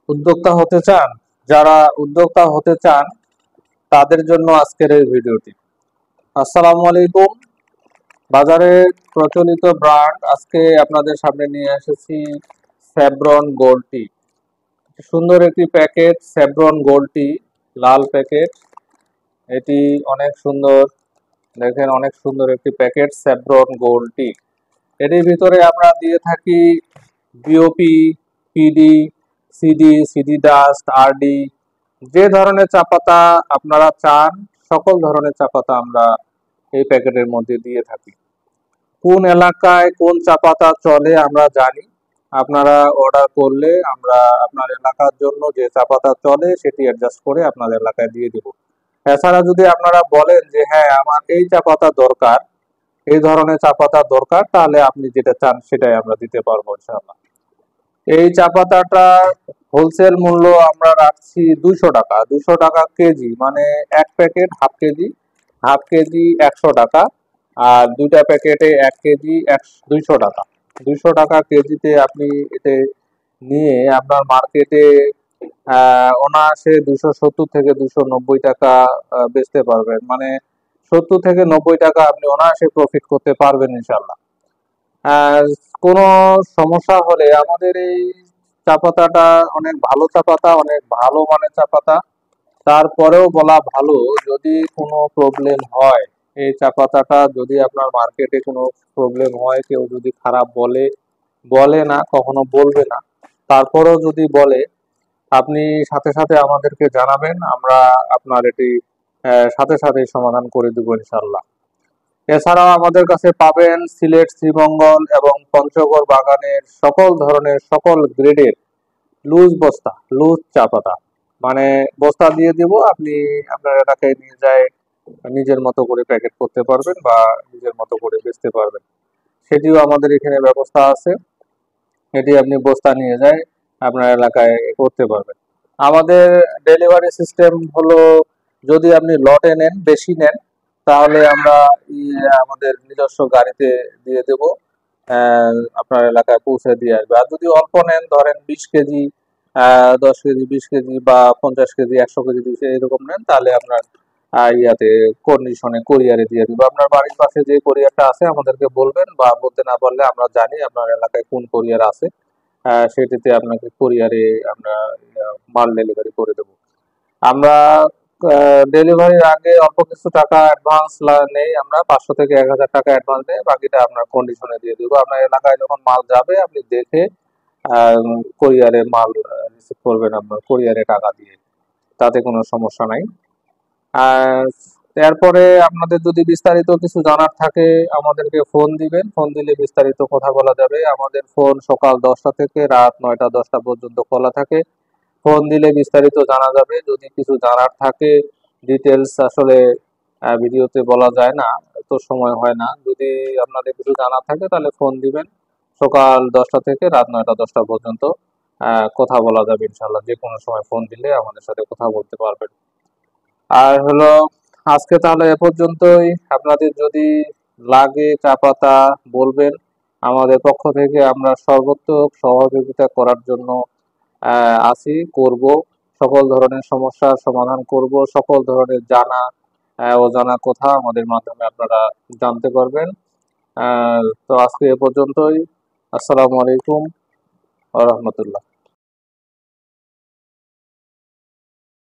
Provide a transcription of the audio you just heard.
উদ্যোক্তা হতে চান, যারা উদ্যোক্তা হতে চান তাদের জন্য আজকের এই ভিডিওটি। আসসালামু আলাইকুম। বাজারে প্রচলিত ব্র্যান্ড আজকে আপনাদের সামনে নিয়ে এসেছি স্যাভরন গোল্ড টি। সুন্দর একটি প্যাকেট স্যাভরন গোল্ড টি, লাল প্যাকেট। এটি অনেক সুন্দর, দেখেন অনেক সুন্দর একটি প্যাকেট স্যাভরন গোল্ড টি। এটির ভিতরে আমরা দিয়ে থাকি BOP, PD, CD dust, RD, যে ধরনের চা পাতা আপনারা চান সকল ধরনের চা পাতা আমরা এই প্যাকেটের মধ্যে দিয়ে থাকি। কোন এলাকায় কোন চা পাতা চলে আমরা জানি, আপনারা অর্ডার করলে আমরা আপনার এলাকার জন্য যে চা পাতা চলে সেটি অ্যাডজাস্ট করে আপনাদের এলাকায় দিয়ে দেব। এছাড়া যদি আপনারা বলেন যে হ্যাঁ আমার এই চা পাতা দরকার, এই ধরনের চা পাতা দরকার, তাহলে আপনি যেটা চান সেটাই আমরা দিতে পারবো ইনশাআল্লাহ। এই চা পাতাটা হোলসেল মূল্য আমরা রাখছি 200 টাকা, 200 টাকা কেজি, মানে এক প্যাকেট হাফ কেজি 100 টাকা, আর দুইটা প্যাকেটে 1 কেজি 200 টাকা। 200 টাকা কেজিতে আপনি এতে নিয়ে আপনার মার্কেটে অনায়াসে 270 থেকে 290 টাকা বেচতে পারবেন, মানে 70 থেকে 90 টাকা আপনি অনায়াসে প্রফিট করতে পারবেন ইনশাল্লাহ। আর কোনো সমস্যা হলে আমাদের এই চা পাতাটা অনেক ভালো চা পাতা, অনেক ভালো মানের চা পাতা, তারপরেও বলা ভালো যদি কোনো প্রবলেম হয়, এই চা পাতাটা যদি আপনার মার্কেটে কোনো প্রবলেম হয়, কেউ যদি খারাপ বলে না, কখনো বলবে না, তারপরেও যদি বলে আপনি সাথে সাথে আমাদেরকে জানাবেন, আমরা আপনার এটি সাথে সাথে সমাধান করে দেবো ইনশাল্লাহ। এছাড়াও আমাদের কাছে পাবেন সিলেট, শ্রীমঙ্গল এবং পঞ্চগড় বাগানের সকল ধরনের সকল গ্রেডের লুজ চা পাতা, মানে বস্তা দিয়ে দিব, আপনি আপনার এলাকায় নিয়ে যায় নিজের মতো করে প্যাকেট করতে পারবেন বা নিজের মতো করে বেচতে পারবেন, সেটিও আমাদের এখানে ব্যবস্থা আছে। এটি আপনি বস্তা নিয়ে যায় আপনার এলাকায় করতে পারবেন। আমাদের ডেলিভারি সিস্টেম হলো, যদি আপনি লটে নেন, বেশি নেন, তাহলে আমরা আমাদের নিজস্ব গাড়িতে দিয়ে দেব, আপনার এলাকায় পৌঁছে দিয়ে আসবে। আর যদি অল্প নেন, ধরেন 20 কেজি, 10 কেজি, 20 কেজি বা 50 কেজি, 100 কেজি, 200 এরকম নেন, তাহলে আপনার ইয়াতে কন্ডিশনে কুরিয়ারে দিয়ে দিব। আপনার বাড়ির পাশে যে কোরিয়ারটা আছে আমাদেরকে বলবেন, বা বলতে না পারলে আমরা জানি আপনার এলাকায় কোন কোরিয়ার আছে, সেটিতে আপনাকে কুরিয়ারে আমরা মাল ডেলিভারি করে দেব। আমরা ডেলিভারির আগে অল্প কিছু টাকা অ্যাডভান্স নেই, আমরা 500 থেকে 1000 টাকা অ্যাডভান্স নেই, বাকিটা আপনার কন্ডিশনে দিয়ে দেবো। আপনার এলাকায় যখন মাল যাবে আপনি দেখে কোরিয়ারে মাল রিসিভ করবেন আপনার কোরিয়ারে টাকা দিয়ে, তাতে কোনো সমস্যা নাই। আর এরপরে আপনাদের যদি বিস্তারিত কিছু জানার থাকে আমাদেরকে ফোন দিবেন, ফোন দিলে বিস্তারিত কথা বলা যাবে। আমাদের ফোন সকাল 10টা থেকে রাত 9টা 10টা পর্যন্ত খোলা থাকে, ফোন দিলে বিস্তারিত জানা যাবে। যদি কিছু জানার থাকে ডিটেলস আসলে ভিডিওতে বলা যায় না, তো সময় হয় না, যদি আপনাদের কিছু জানা থাকে তাহলে ফোন দিবেন, সকাল 10টা থেকে রাত 9টা 10টা পর্যন্ত কথা বলা যাবে ইনশাল্লাহ। যে কোনো সময় ফোন দিলে আমাদের সাথে কথা বলতে পারবেন। আর হলো আজকে তাহলে এ পর্যন্তই। আপনাদের যদি লাগে চা পাতা বলবেন, আমাদের পক্ষ থেকে আমরা সর্বোত্তম সহযোগিতা করার জন্য আছি, করব। সকল ধরনের সমস্যার সমাধান করব, সকল ধরনের জানা অজানা কথা আমাদের মাধ্যমে আপনারা জানতে পারবেন। তো আজকে এ পর্যন্তই। আসসালামু আলাইকুম ওয়া রাহমাতুল্লাহ।